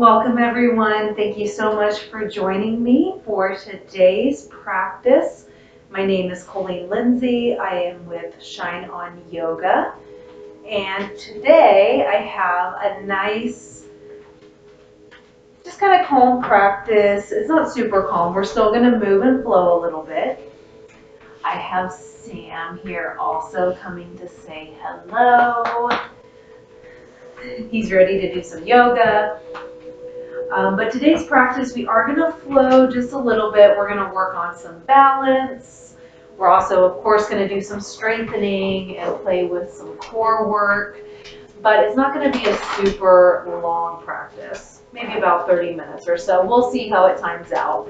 Welcome everyone. Thank you so much for joining me for today's practice. My name is Colleen Lindsay. I am with Shine On Yoga. And today I have a nice, just kind of calm practice. It's not super calm. We're still going to move and flow a little bit. I have Sam here also coming to say hello. He's ready to do some yoga. But today's practice, we are going to flow just a little bit. We're going to work on some balance. We're also, of course, going to do some strengthening and play with some core work. But it's not going to be a super long practice, maybe about 30 minutes or so. We'll see how it times out.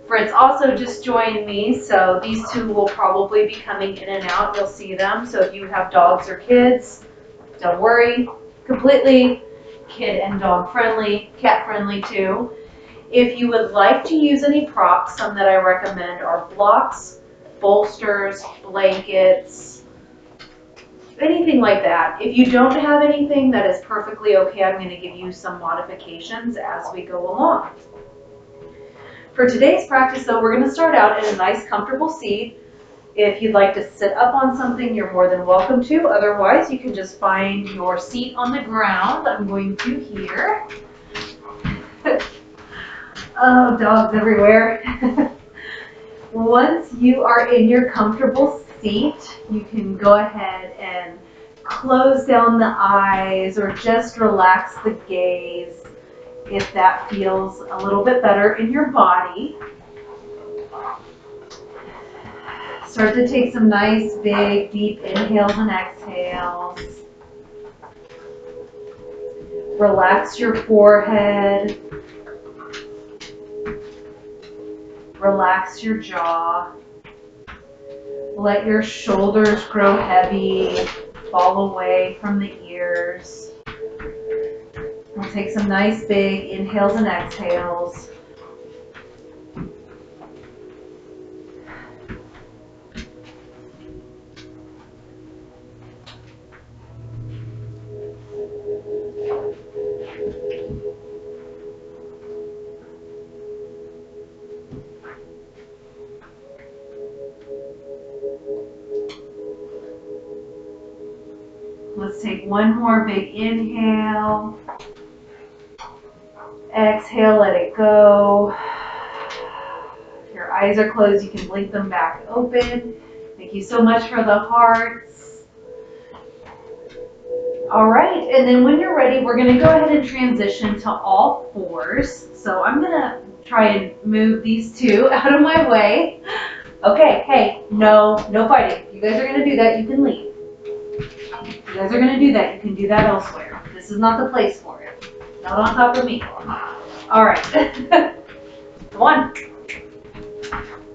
Fritz also just joined me, so these two will probably be coming in and out. You'll see them. So if you have dogs or kids, don't worry. Completely kid and dog friendly, cat friendly too. If you would like to use any props, some that I recommend are blocks, bolsters, blankets, anything like that. If you don't have anything, that is perfectly okay. I'm going to give you some modifications as we go along. For today's practice though, we're going to start out in a nice comfortable seat. If you'd like to sit up on something, you're more than welcome to. Otherwise, you can just find your seat on the ground. I'm going to here. Oh, dogs everywhere. Once you are in your comfortable seat, you can go ahead and close down the eyes or just relax the gaze if that feels a little bit better in your body. Start to take some nice, big, deep inhales and exhales. Relax your forehead. Relax your jaw. Let your shoulders grow heavy, fall away from the ears. We'll take some nice, big inhales and exhales. Let's take one more big inhale. Exhale, let it go. If your eyes are closed, you can blink them back open. Thank you so much for the hearts. All right, and then when you're ready, we're going to go ahead and transition to all fours. So I'm going to try and move these two out of my way. Okay, hey, no fighting. If you guys are going to do that, you can leave. If you guys are going to do that, you can do that elsewhere. This is not the place for it. Not on top of me. All right. Go on.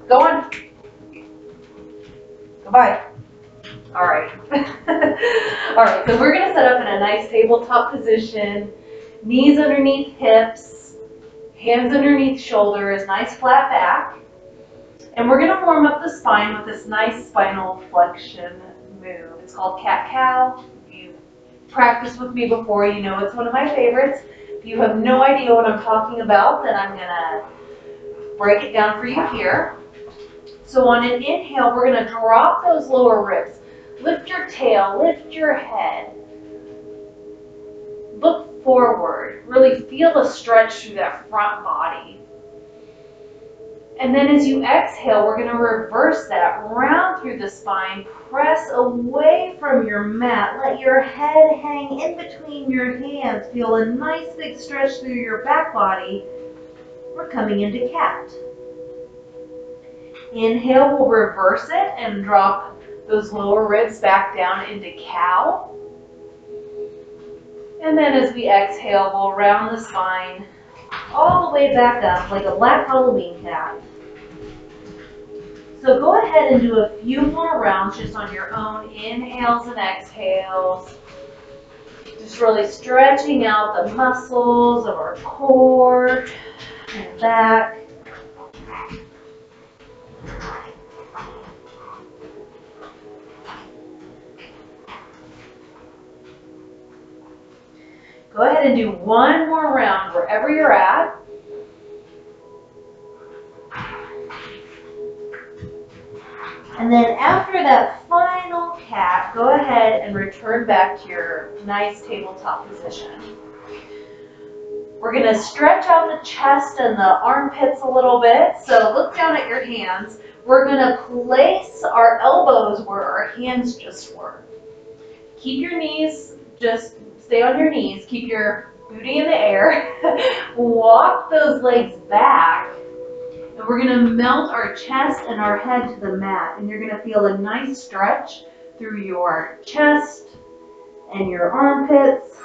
Go on. Goodbye. All right. All right, so we're going to set up in a nice tabletop position. Knees underneath hips. Hands underneath shoulders. Nice flat back. And we're going to warm up the spine with this nice spinal flexion move. It's called cat-cow. If you practiced with me before, you know it's one of my favorites. If you have no idea what I'm talking about, then I'm going to break it down for you here. So on an inhale, we're going to drop those lower ribs. Lift your tail, lift your head. Look forward. Really feel the stretch through that front body. And then as you exhale, we're going to reverse that, round through the spine, press away from your mat, let your head hang in between your hands, feel a nice big stretch through your back body. We're coming into cat. Inhale, we'll reverse it and drop those lower ribs back down into cow. And then as we exhale, we'll round the spine all the way back up like a black Halloween cat. So go ahead and do a few more rounds just on your own inhales and exhales. Just really stretching out the muscles of our core and back. Go ahead and do one more round wherever you're at. And then after that final cat, go ahead and return back to your nice tabletop position. We're going to stretch out the chest and the armpits a little bit. So look down at your hands. We're going to place our elbows where our hands just were. Keep your knees, just stay on your knees. Keep your booty in the air. Walk those legs back. And we're going to melt our chest and our head to the mat. And you're going to feel a nice stretch through your chest and your armpits.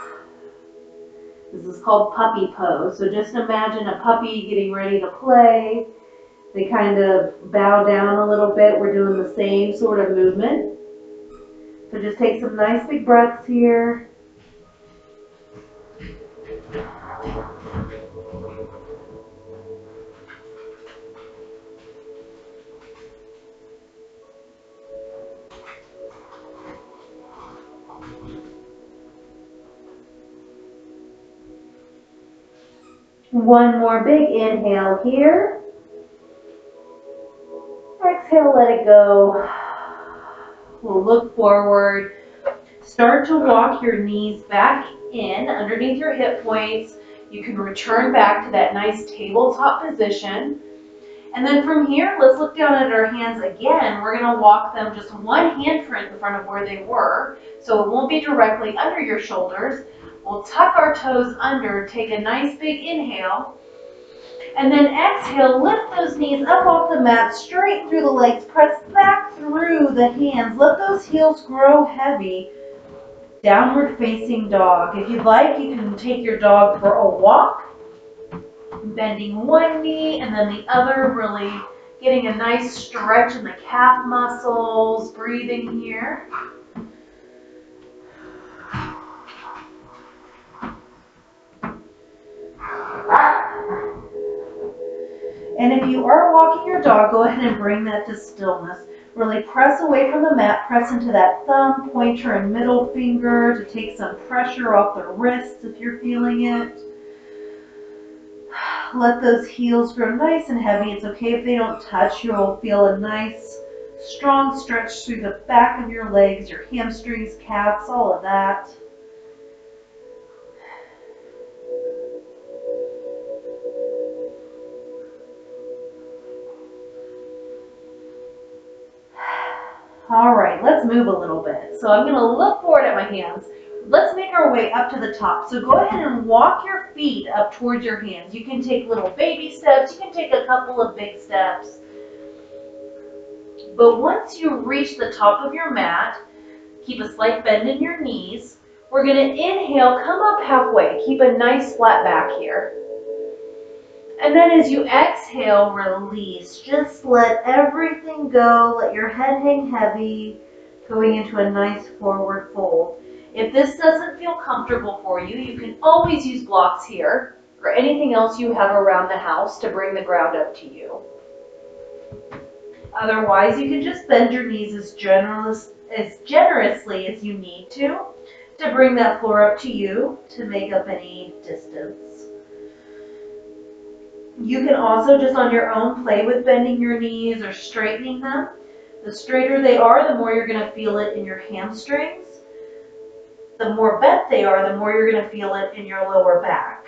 This is called puppy pose. So just imagine a puppy getting ready to play. They kind of bow down a little bit. We're doing the same sort of movement. So just take some nice big breaths here. One more big inhale here. Exhale, let it go. We'll look forward. Start to walk your knees back in underneath your hip points. You can return back to that nice tabletop position. And then from here, let's look down at our hands again. We're going to walk them just one handprint in front of where they were, so it won't be directly under your shoulders. We'll tuck our toes under, take a nice big inhale, and then exhale, lift those knees up off the mat, straight through the legs, press back through the hands. Let those heels grow heavy. Downward facing dog. If you'd like, you can take your dog for a walk, bending one knee and then the other, really getting a nice stretch in the calf muscles, breathing here. And if you are walking your dog, go ahead and bring that to stillness. Really press away from the mat, press into that thumb, pointer, and middle finger to take some pressure off the wrists if you're feeling it. Let those heels grow nice and heavy. It's okay if they don't touch. You'll feel a nice, strong stretch through the back of your legs, your hamstrings, calves, all of that. All right, let's move a little bit. So I'm going to look forward at my hands. Let's make our way up to the top. So go ahead and walk your feet up towards your hands. You can take little baby steps. You can take a couple of big steps. But once you reach the top of your mat, keep a slight bend in your knees. We're going to inhale, come up halfway. Keep a nice flat back here. And then as you exhale, release. Just let everything go. Let your head hang heavy, going into a nice forward fold. If this doesn't feel comfortable for you, you can always use blocks here or anything else you have around the house to bring the ground up to you. Otherwise, you can just bend your knees as generously as you need to bring that floor up to you to make up any distance. You can also just on your own play with bending your knees or straightening them. The straighter they are, the more you're going to feel it in your hamstrings. The more bent they are, the more you're going to feel it in your lower back.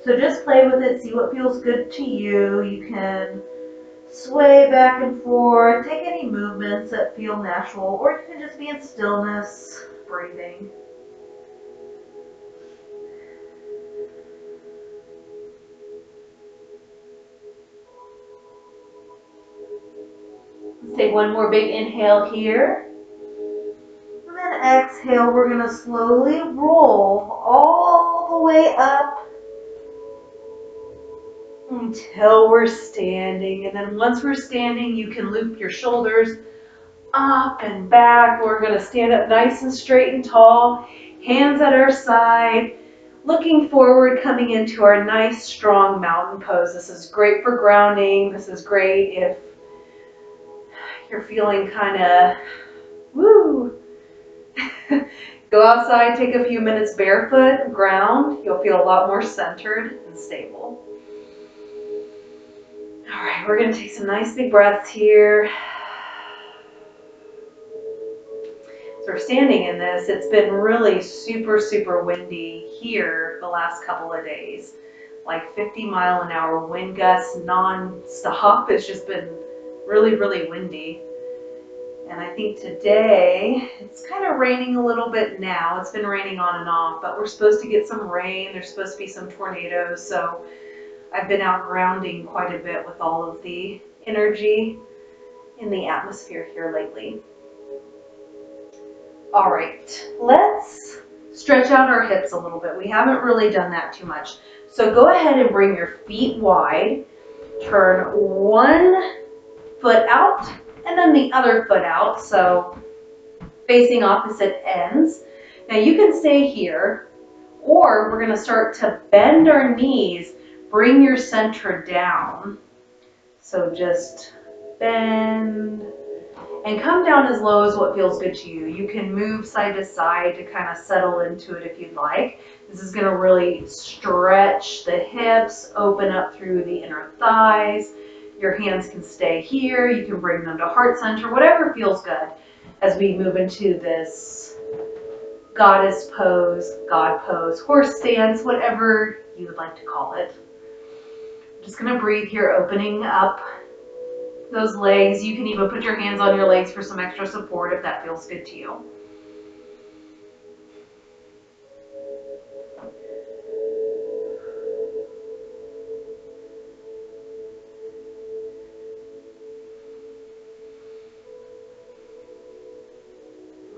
So just play with it, see what feels good to you. You can sway back and forth, take any movements that feel natural, or you can just be in stillness, breathing. Let's take one more big inhale here. And then exhale, we're going to slowly roll all the way up until we're standing. And then once we're standing, you can loop your shoulders up and back. We're going to stand up nice and straight and tall, hands at our side, looking forward, coming into our nice, strong mountain pose. This is great for grounding. This is great if you're feeling kind of, woo, Go outside, take a few minutes barefoot, ground. You'll feel a lot more centered and stable. All right, we're gonna take some nice big breaths here. So we're standing in this. It's been really super, super windy here the last couple of days. Like 50-mile-an-hour wind gusts non-stop. It's just been really, really windy. And I think today, it's kind of raining a little bit now. It's been raining on and off, but we're supposed to get some rain. There's supposed to be some tornadoes. So I've been out grounding quite a bit with all of the energy in the atmosphere here lately. All right, let's stretch out our hips a little bit. We haven't really done that too much. So go ahead and bring your feet wide. Turn one foot out and then the other foot out. So facing opposite ends. Now you can stay here, or we're going to start to bend our knees. Bring your center down. So just bend and come down as low as what feels good to you. You can move side to side to kind of settle into it if you'd like. This is going to really stretch the hips, open up through the inner thighs. Your hands can stay here. You can bring them to heart center, whatever feels good as we move into this goddess pose, God pose, horse stance, whatever you would like to call it. I'm just going to breathe here, opening up those legs. You can even put your hands on your legs for some extra support if that feels good to you.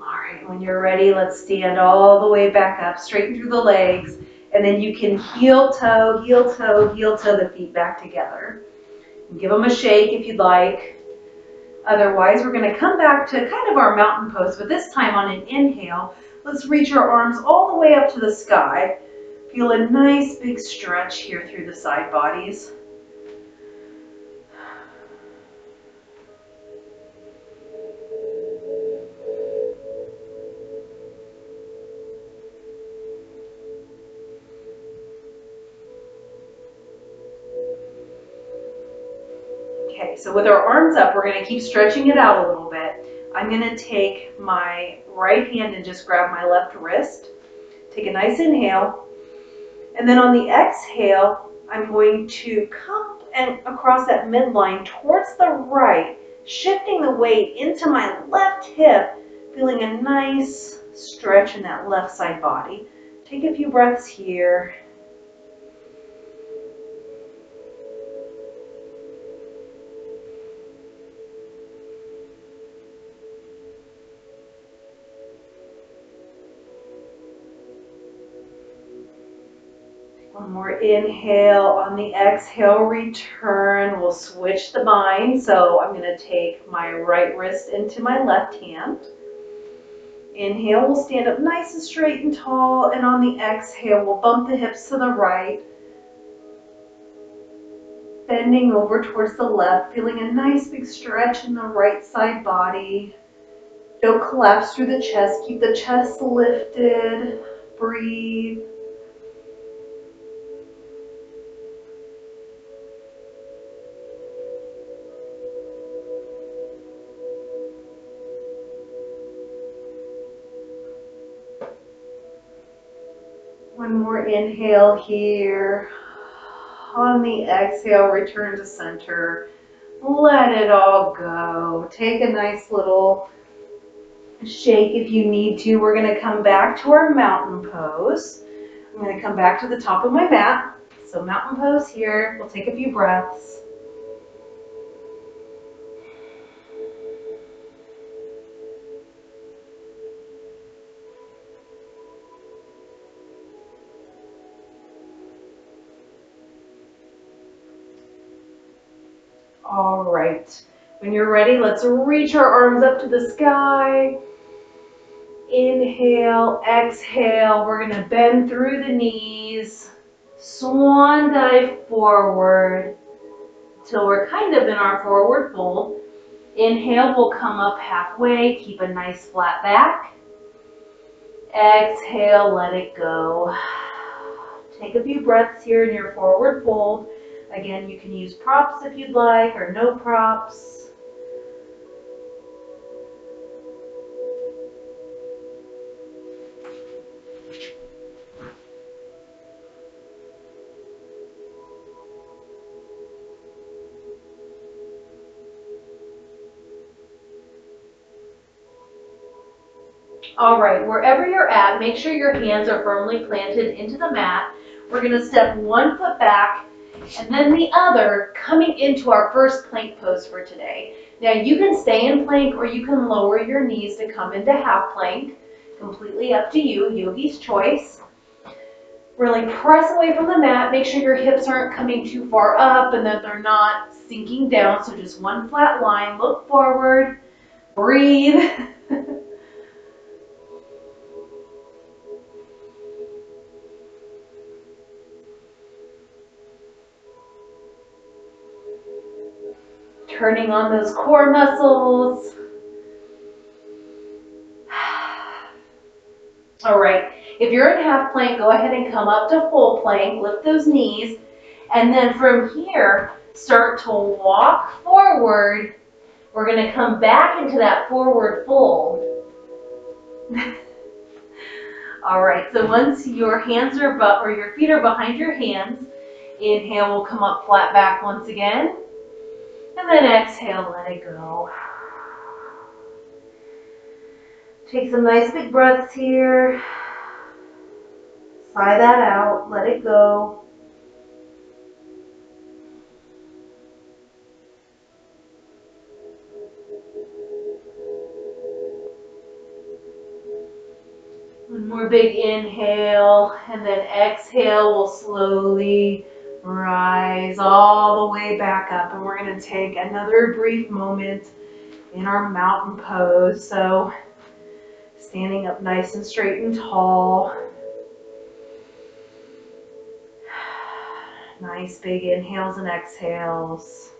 All right, when you're ready, let's stand all the way back up, straighten through the legs, and then you can heel toe, heel toe, heel toe the feet back together. Give them a shake if you'd like. Otherwise, we're going to come back to kind of our mountain pose, but this time on an inhale, let's reach our arms all the way up to the sky. Feel a nice big stretch here through the side bodies. Okay, so with our arms up, we're going to keep stretching it out a little bit. I'm going to take my right hand and just grab my left wrist. Take a nice inhale. And then on the exhale, I'm going to come and across that midline towards the right, shifting the weight into my left hip, feeling a nice stretch in that left side body. Take a few breaths here. One more inhale. On the exhale, return. We'll switch the bind. So I'm going to take my right wrist into my left hand. Inhale, we'll stand up nice and straight and tall. And on the exhale, we'll bump the hips to the right. Bending over towards the left, feeling a nice big stretch in the right side body. Don't collapse through the chest. Keep the chest lifted. Breathe. One more inhale here. On the exhale, return to center. Let it all go. Take a nice little shake if you need to. We're going to come back to our mountain pose. I'm going to come back to the top of my mat. So mountain pose here. We'll take a few breaths. All right. When you're ready, let's reach our arms up to the sky. Inhale, exhale. We're going to bend through the knees. Swan dive forward till we're kind of in our forward fold. Inhale, we'll come up halfway. Keep a nice flat back. Exhale, let it go. Take a few breaths here in your forward fold. Again, you can use props if you'd like, or no props. All right, wherever you're at, make sure your hands are firmly planted into the mat. We're going to step one foot back and then the other, coming into our first plank pose for today. Now you can stay in plank or you can lower your knees to come into half plank. Completely up to you, yogi's choice. Really press away from the mat. Make sure your hips aren't coming too far up and that they're not sinking down. So just one flat line. Look forward. Breathe. Turning on those core muscles. All right, if you're in half plank, go ahead and come up to full plank, lift those knees, and then from here, start to walk forward. We're gonna come back into that forward fold. All right, so once your hands are or your feet are behind your hands, inhale, we'll come up flat back once again, and then exhale, let it go. Take some nice big breaths here. Sigh that out, let it go. One more big inhale, and then exhale, we'll slowly rise all the way back up. And we're going to take another brief moment in our mountain pose. So standing up nice and straight and tall. Nice big inhales and exhales.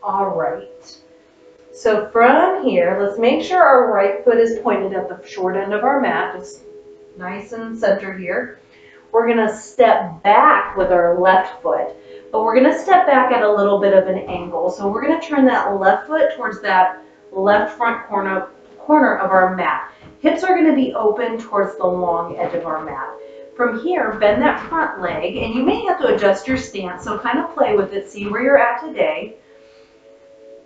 All right. So from here, let's make sure our right foot is pointed at the short end of our mat, just nice and centered here. We're going to step back with our left foot, but we're going to step back at a little bit of an angle. So we're going to turn that left foot towards that left front corner of our mat. Hips are going to be open towards the long edge of our mat. From here, bend that front leg, and you may have to adjust your stance, so kind of play with it, see where you're at today.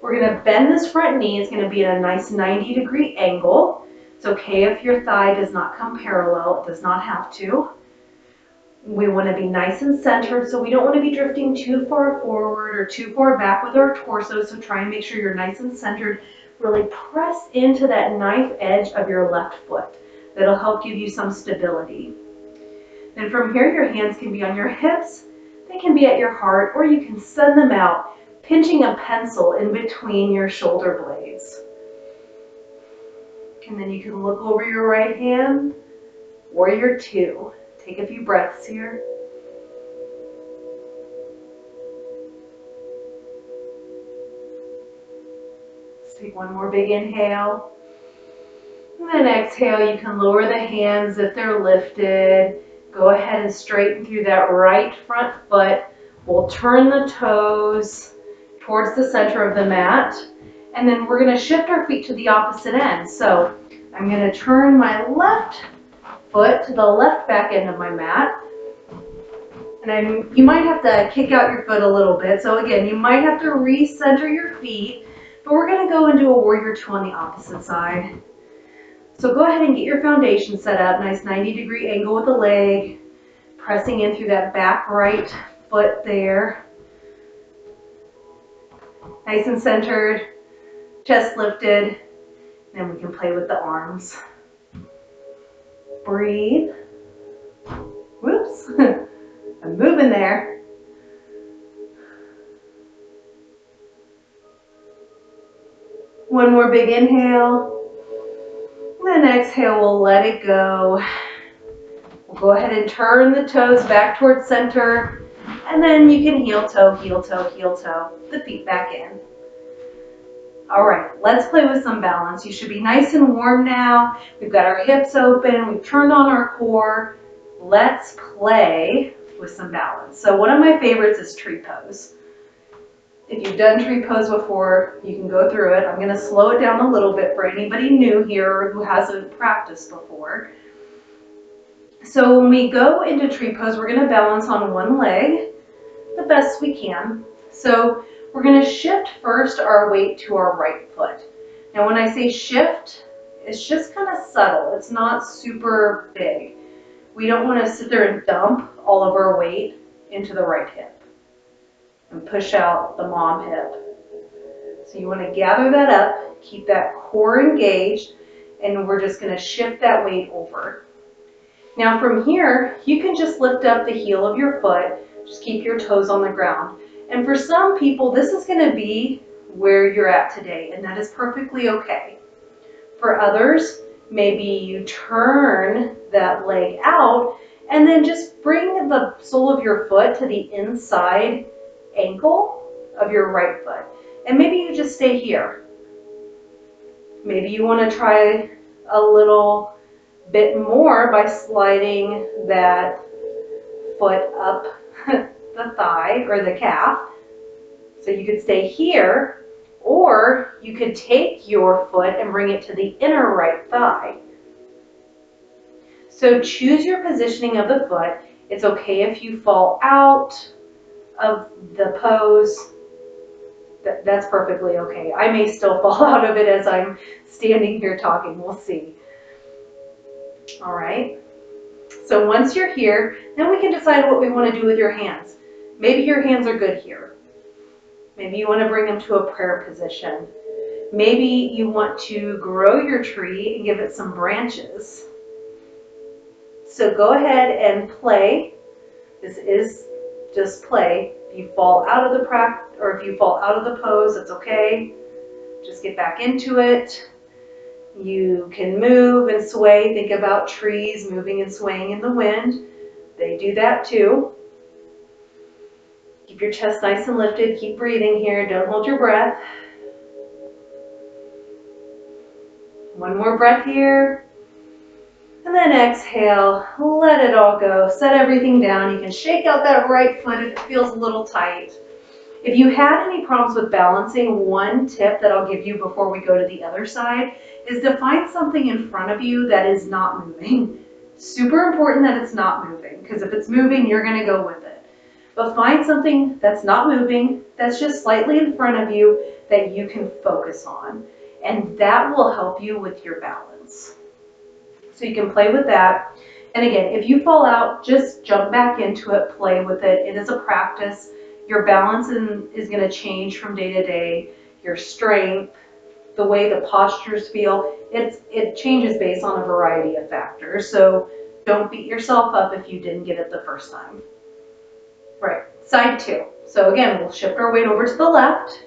We're going to bend this front knee. It's going to be at a nice 90-degree angle. It's okay if your thigh does not come parallel. It does not have to. We want to be nice and centered, so we don't want to be drifting too far forward or too far back with our torso, so try and make sure you're nice and centered. Really press into that knife edge of your left foot. That'll help give you some stability. Then from here, your hands can be on your hips, they can be at your heart, or you can send them out, pinching a pencil in between your shoulder blades. And then you can look over your right hand, warrior two. Take a few breaths here. Let's take one more big inhale. And then exhale, you can lower the hands if they're lifted. Go ahead and straighten through that right front foot. We'll turn the toes towards the center of the mat. And then we're going to shift our feet to the opposite end. So I'm going to turn my left foot to the left back end of my mat. And you might have to kick out your foot a little bit. So again, you might have to recenter your feet. But we're going to go into a warrior two on the opposite side. So go ahead and get your foundation set up. Nice 90-degree angle with the leg. Pressing in through that back right foot there. Nice and centered. Chest lifted. And then we can play with the arms. Breathe. Whoops. I'm moving there. One more big inhale. And then exhale, we'll let it go. We'll go ahead and turn the toes back towards center. And then you can heel toe, heel toe, heel toe, the feet back in. All right, let's play with some balance. You should be nice and warm now. We've got our hips open, we've turned on our core. Let's play with some balance. So one of my favorites is tree pose. If you've done tree pose before, you can go through it. I'm gonna slow it down a little bit for anybody new here who hasn't practiced before. So when we go into tree pose, we're gonna balance on one leg the best we can. So we're gonna shift first our weight to our right foot. Now when I say shift, it's just kind of subtle. It's not super big. We don't want to sit there and dump all of our weight into the right hip and push out the mom hip. So you want to gather that up, keep that core engaged, and we're just going to shift that weight over. Now from here, you can just lift up the heel of your foot, just keep your toes on the ground. And for some people, this is going to be where you're at today, and that is perfectly okay. For others, maybe you turn that leg out and then just bring the sole of your foot to the inside ankle of your right foot. And maybe you just stay here. Maybe you want to try a little bit more by sliding that foot up the thigh or the calf. So you could stay here, or you could take your foot and bring it to the inner right thigh. So choose your positioning of the foot. It's okay if you fall out of the pose. That's perfectly okay. I may still fall out of it as I'm standing here talking. We'll see. All right. So once you're here, then we can decide what we want to do with your hands. Maybe your hands are good here. Maybe you want to bring them to a prayer position. Maybe you want to grow your tree and give it some branches. So go ahead and play. This is just play. If you fall out of the practice, or if you fall out of the pose, it's okay. Just get back into it. You can move and sway. Think about trees moving and swaying in the wind. They do that too. Keep your chest nice and lifted. Keep breathing here. Don't hold your breath. One more breath here. And then exhale. Let it all go. Set everything down. You can shake out that right foot if it feels a little tight. If you had any problems with balancing, one tip that I'll give you before we go to the other side is to find something in front of you that is not moving. Super important that it's not moving, because if it's moving, you're going to go with it. But find something that's not moving, that's just slightly in front of you that you can focus on. And that will help you with your balance. So you can play with that. And again, if you fall out, just jump back into it, play with it. It is a practice. Your balance is going to change from day to day. Your strength, the way the postures feel, it changes based on a variety of factors. So don't beat yourself up if you didn't get it the first time. Right, side two. So again, we'll shift our weight over to the left.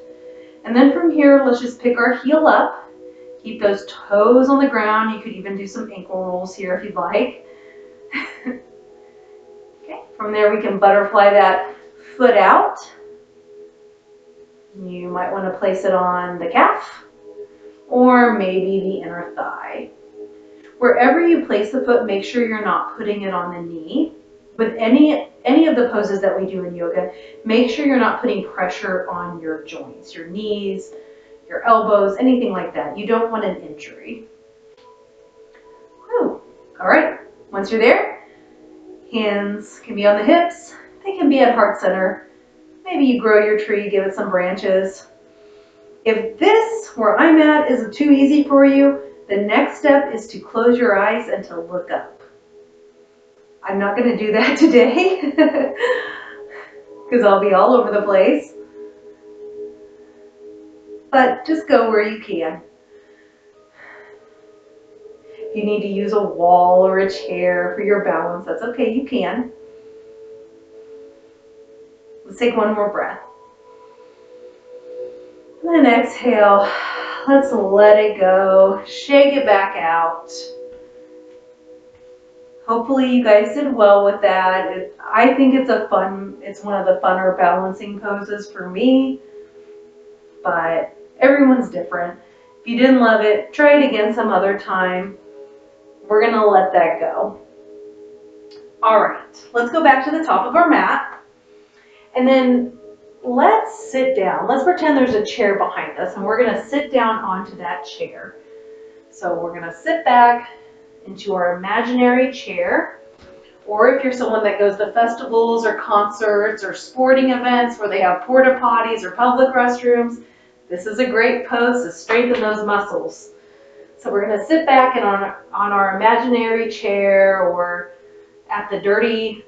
And then from here, let's just pick our heel up. Keep those toes on the ground. You could even do some ankle rolls here if you'd like. Okay, from there we can butterfly that foot out. You might want to place it on the calf or maybe the inner thigh. Wherever you place the foot, make sure you're not putting it on the knee. With any of the poses that we do in yoga, make sure you're not putting pressure on your joints, your knees, your elbows, anything like that. You don't want an injury. Whew. All right, once you're there, hands can be on the hips. They can be at heart center. Maybe you grow your tree, give it some branches. If this, where I'm at, is too easy for you, the next step is to close your eyes and to look up. I'm not going to do that today because I'll be all over the place. But just go where you can. If you need to use a wall or a chair for your balance, that's okay, you can. Let's take one more breath. And then exhale. Let's let it go. Shake it back out. Hopefully you guys did well with that. I think it's one of the funner balancing poses for me, but everyone's different. If you didn't love it, try it again some other time. We're gonna let that go. All right, let's go back to the top of our mat, and then let's sit down. Let's pretend there's a chair behind us, and we're gonna sit down onto that chair. So we're gonna sit back into our imaginary chair, or if you're someone that goes to festivals or concerts or sporting events where they have porta potties or public restrooms, this is a great pose to strengthen those muscles. So we're gonna sit back and on our imaginary chair or at the dirty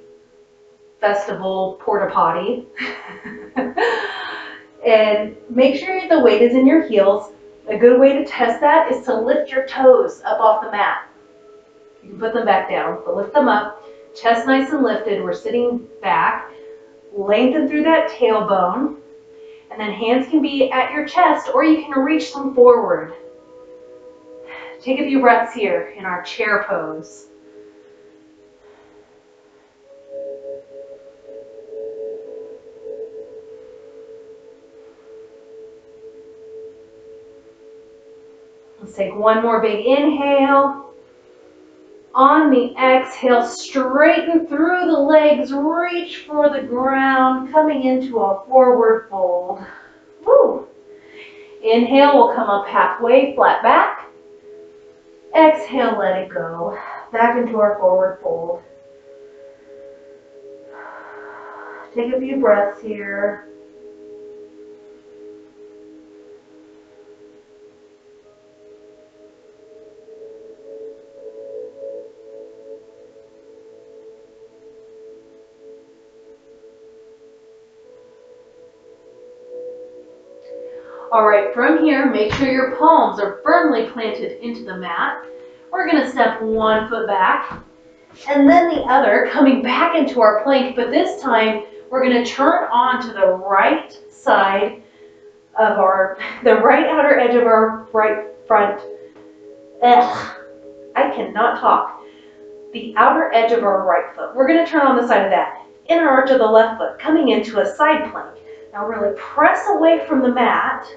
festival porta potty. And make sure the weight is in your heels. A good way to test that is to lift your toes up off the mat. You can put them back down, but lift them up. Chest nice and lifted. We're sitting back. Lengthen through that tailbone. And then hands can be at your chest or you can reach them forward. Take a few breaths here in our chair pose. Let's take one more big inhale. On the exhale, straighten through the legs, reach for the ground, coming into a forward fold. Woo. Inhale, we'll come up halfway, flat back. Exhale, let it go. Back into our forward fold. Take a few breaths here. All right, from here, make sure your palms are firmly planted into the mat. We're gonna step one foot back and then the other, coming back into our plank, but this time we're gonna turn on to the right side of the right outer edge of our right front. I cannot talk. The outer edge of our right foot. We're gonna turn on the side of that. Inner arch of the left foot, coming into a side plank. Now really press away from the mat.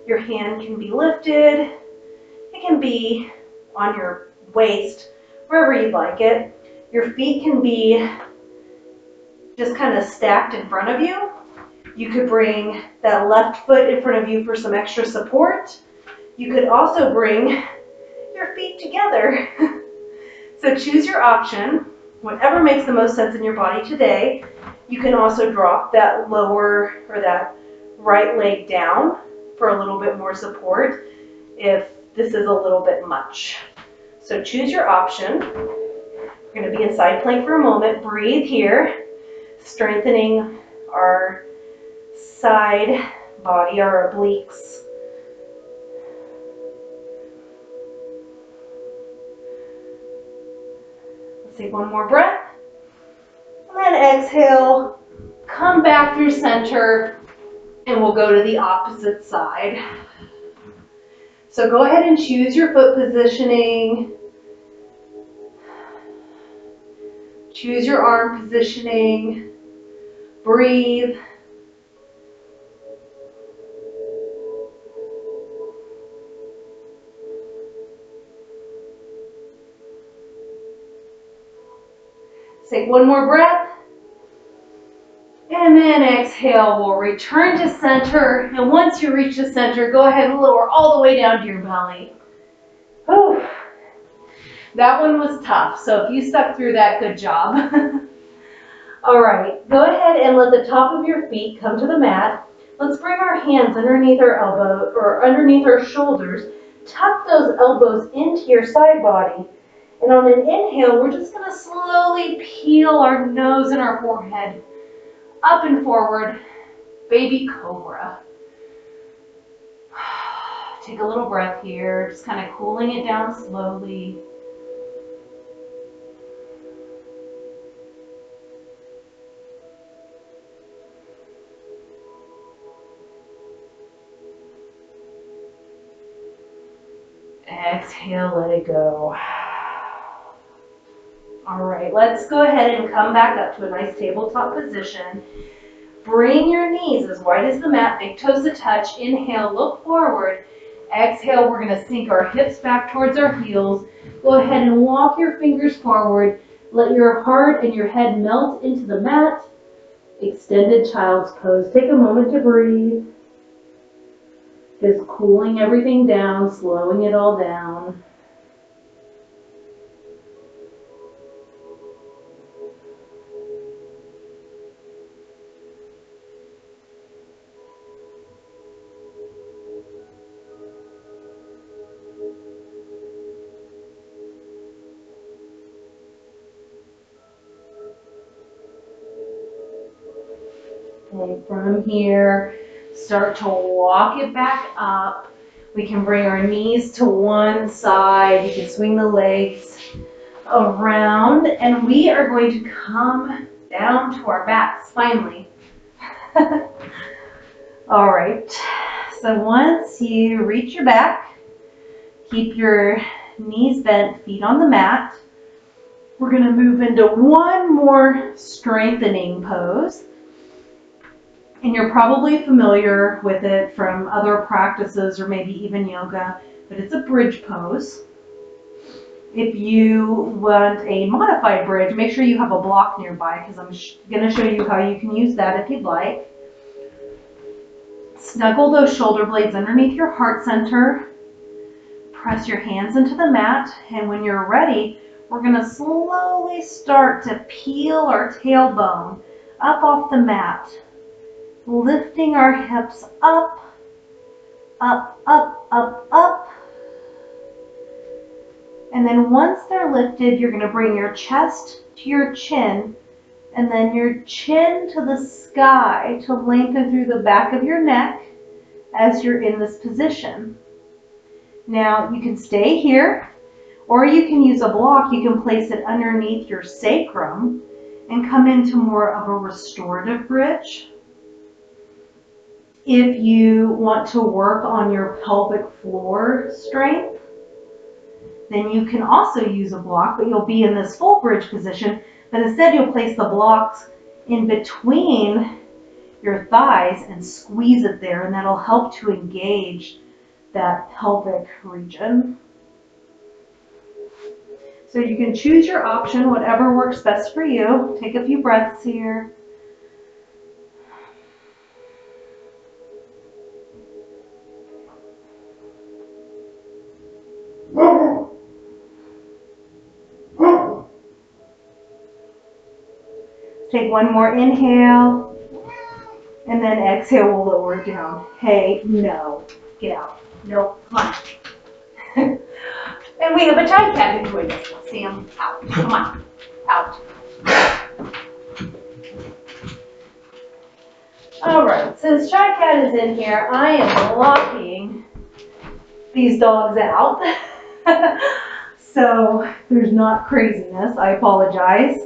Your hand can be lifted. It can be on your waist, wherever you'd like it. Your feet can be just kind of stacked in front of you. You could bring that left foot in front of you for some extra support. You could also bring your feet together. So choose your option, whatever makes the most sense in your body today. You can also drop that lower or that right leg down for a little bit more support if this is a little bit much. So choose your option. We're going to be in side plank for a moment. Breathe here, strengthening our side body, our obliques. Let's take one more breath. And then exhale, come back through center, and we'll go to the opposite side. So go ahead and choose your foot positioning. Choose your arm positioning. Breathe. Take one more breath. And then exhale, we'll return to center. And once you reach the center, go ahead and lower all the way down to your belly. Whew. That one was tough, so if you stuck through that, good job. All right, go ahead and let the top of your feet come to the mat. Let's bring our hands underneath our elbow or underneath our shoulders. Tuck those elbows into your side body. And on an inhale, we're just gonna slowly peel our nose and our forehead up and forward, baby cobra. Take a little breath here, just kind of cooling it down slowly. Exhale, let it go. All right, let's go ahead and come back up to a nice tabletop position. Bring your knees as wide as the mat, big toes to touch. Inhale, look forward. Exhale, we're gonna sink our hips back towards our heels. Go ahead and walk your fingers forward. Let your heart and your head melt into the mat. Extended child's pose. Take a moment to breathe. Just cooling everything down, slowing it all down. And from here, start to walk it back up. We can bring our knees to one side. You can swing the legs around, and we are going to come down to our backs finally. All right, so once you reach your back, keep your knees bent, feet on the mat. We're going to move into one more strengthening pose. And you're probably familiar with it from other practices or maybe even yoga, but it's a bridge pose. If you want a modified bridge, make sure you have a block nearby because I'm going to show you how you can use that if you'd like. Snuggle those shoulder blades underneath your heart center. Press your hands into the mat, and when you're ready, we're going to slowly start to peel our tailbone up off the mat. Lifting our hips up, up, up, up, up. And then once they're lifted, you're going to bring your chest to your chin, and then your chin to the sky to lengthen through the back of your neck as you're in this position. Now, you can stay here, or you can use a block. You can place it underneath your sacrum and come into more of a restorative bridge. If you want to work on your pelvic floor strength, then you can also use a block, but you'll be in this full bridge position, but instead you'll place the blocks in between your thighs and squeeze it there, and that'll help to engage that pelvic region. So you can choose your option, whatever works best for you. Take a few breaths here. Take one more inhale, and then exhale, we'll lower it down. Hey, no, get out. No, come on. And we have a chai cat who's joining us. Sam, out. Come on, out. All right, since Chai Cat is in here, I am locking these dogs out. So there's not craziness, I apologize.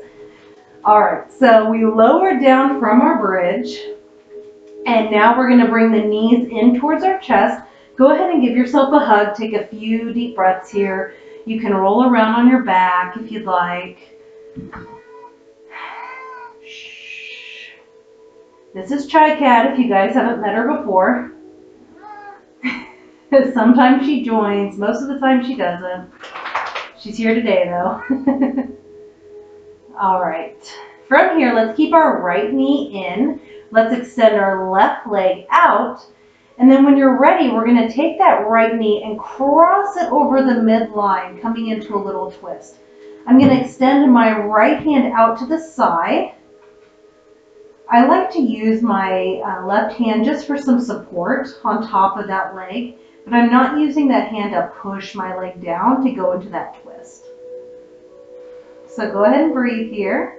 All right, so we lowered down from our bridge, and now we're gonna bring the knees in towards our chest. Go ahead and give yourself a hug. Take a few deep breaths here. You can roll around on your back if you'd like. Shh. This is Chai Cat if you guys haven't met her before. Sometimes she joins, most of the time she doesn't. She's here today though. All right, from here, let's keep our right knee in. Let's extend our left leg out. And then when you're ready, we're gonna take that right knee and cross it over the midline, coming into a little twist. I'm gonna extend my right hand out to the side. I like to use my left hand just for some support on top of that leg, but I'm not using that hand to push my leg down to go into that twist. So go ahead and breathe here.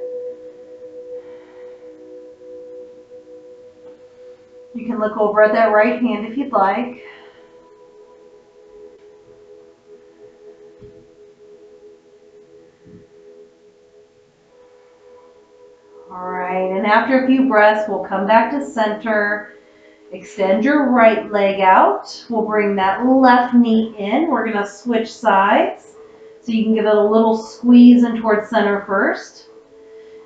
You can look over at that right hand if you'd like. All right, and after a few breaths, we'll come back to center. Extend your right leg out. We'll bring that left knee in. We're gonna switch sides. So you can give it a little squeeze in towards center first.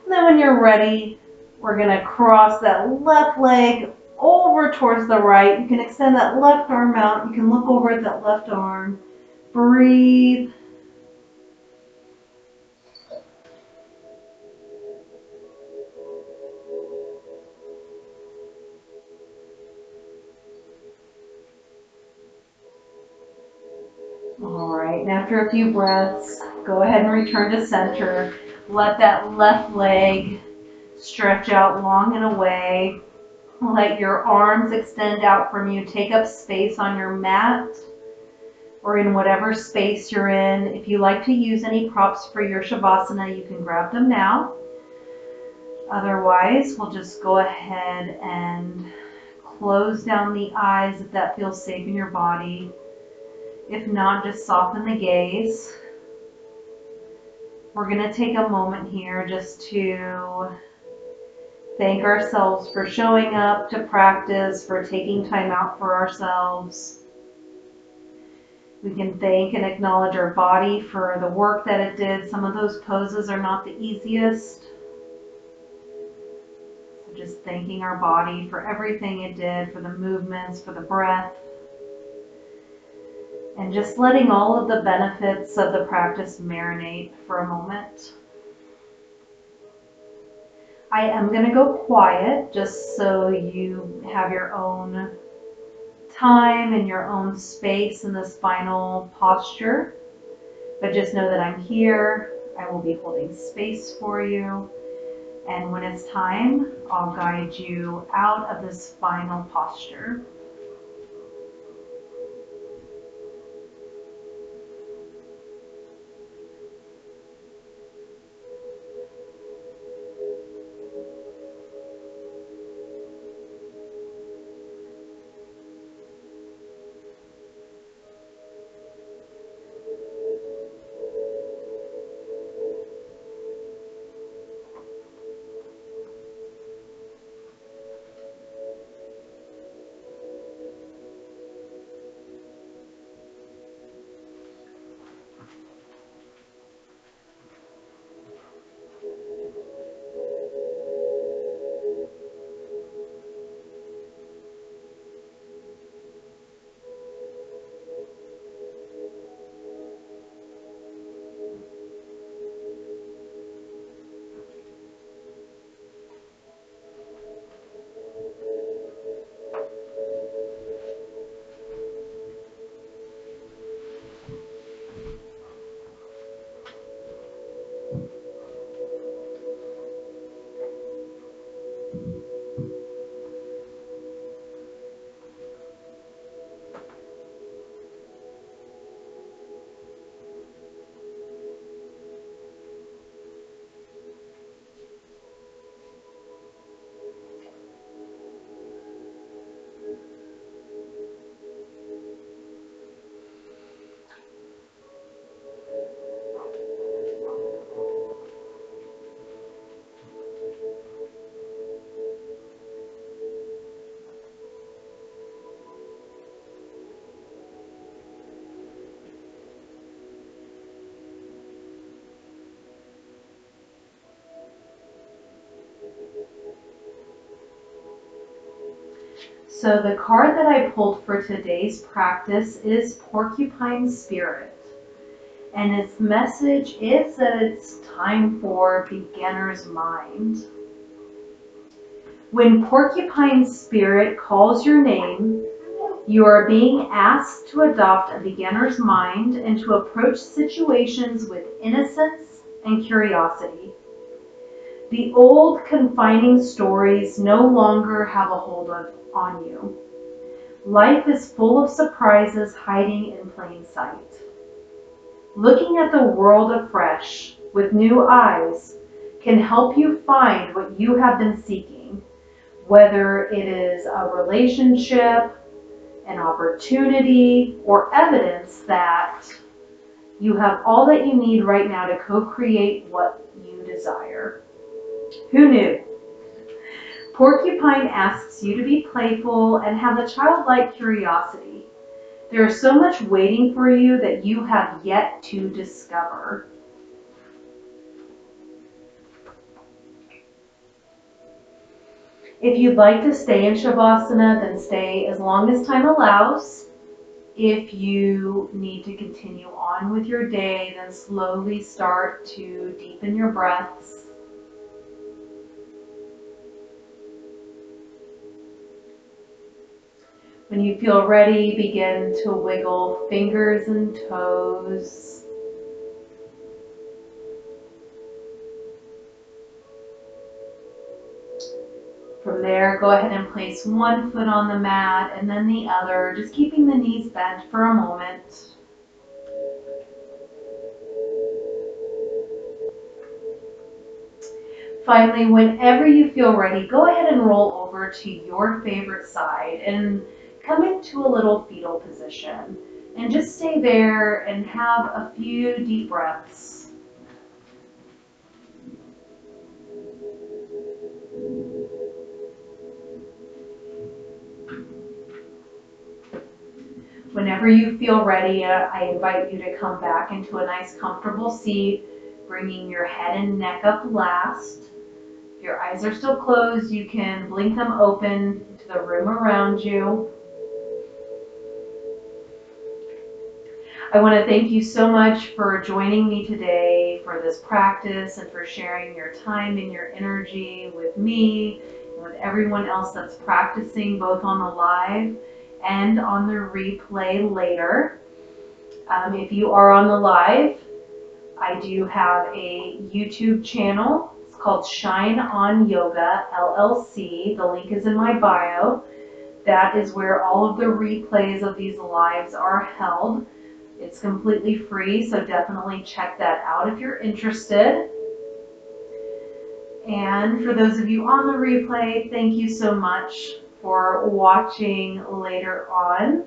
And then when you're ready, we're gonna cross that left leg over towards the right. You can extend that left arm out. You can look over at that left arm. Breathe. All right, and after a few breaths, go ahead and return to center. Let that left leg stretch out long and away. Let your arms extend out from you. Take up space on your mat or in whatever space you're in. If you like to use any props for your Shavasana, you can grab them now. Otherwise, we'll just go ahead and close down the eyes if that feels safe in your body. If not, just soften the gaze. We're going to take a moment here just to thank ourselves for showing up to practice, for taking time out for ourselves. We can thank and acknowledge our body for the work that it did. Some of those poses are not the easiest. So just thanking our body for everything it did, for the movements, for the breath. And just letting all of the benefits of the practice marinate for a moment. I am going to go quiet just so you have your own time and your own space in this final posture. But just know that I'm here. I will be holding space for you. And when it's time, I'll guide you out of this final posture. So the card that I pulled for today's practice is Porcupine Spirit. And its message is that it's time for beginner's mind. When Porcupine Spirit calls your name, you are being asked to adopt a beginner's mind and to approach situations with innocence and curiosity. The old confining stories no longer have a hold on you. Life is full of surprises hiding in plain sight. Looking at the world afresh with new eyes can help you find what you have been seeking, whether it is a relationship, an opportunity, or evidence that you have all that you need right now to co-create what you desire. Who knew? Porcupine asks you to be playful and have a childlike curiosity. There is so much waiting for you that you have yet to discover. If you'd like to stay in Shavasana, then stay as long as time allows. If you need to continue on with your day, then slowly start to deepen your breaths. When you feel ready, begin to wiggle fingers and toes. From there, go ahead and place one foot on the mat and then the other, just keeping the knees bent for a moment. Finally, whenever you feel ready, go ahead and roll over to your favorite side and come into a little fetal position. And just stay there and have a few deep breaths. Whenever you feel ready, I invite you to come back into a nice comfortable seat, bringing your head and neck up last. If your eyes are still closed, you can blink them open to the room around you. I want to thank you so much for joining me today for this practice and for sharing your time and your energy with me and with everyone else that's practicing both on the live and on the replay later. If you are on the live, I do have a YouTube channel. It's called Shine On Yoga LLC. The link is in my bio. That is where all of the replays of these lives are held. It's completely free, so definitely check that out if you're interested. And for those of you on the replay, thank you so much for watching later on.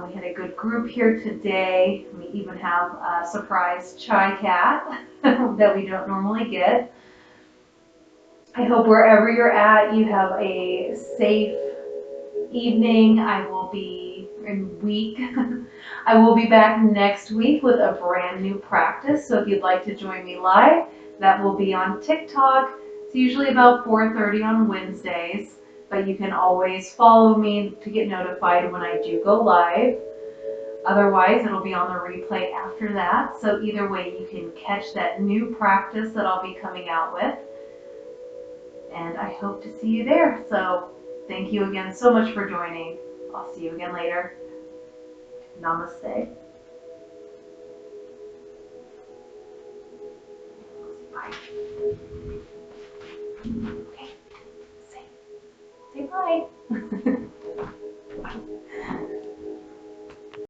We had a good group here today. We even have a surprise chai cat that we don't normally get. I hope wherever you're at, you have a safe evening. I will be I will be back next week with a brand new practice. So if you'd like to join me live, that will be on TikTok. It's usually about 4:30 on Wednesdays, but you can always follow me to get notified when I do go live. Otherwise, it'll be on the replay after that. So either way, you can catch that new practice that I'll be coming out with. And I hope to see you there. So thank you again so much for joining. I'll see you again later. Namaste. Bye. Okay. Say bye.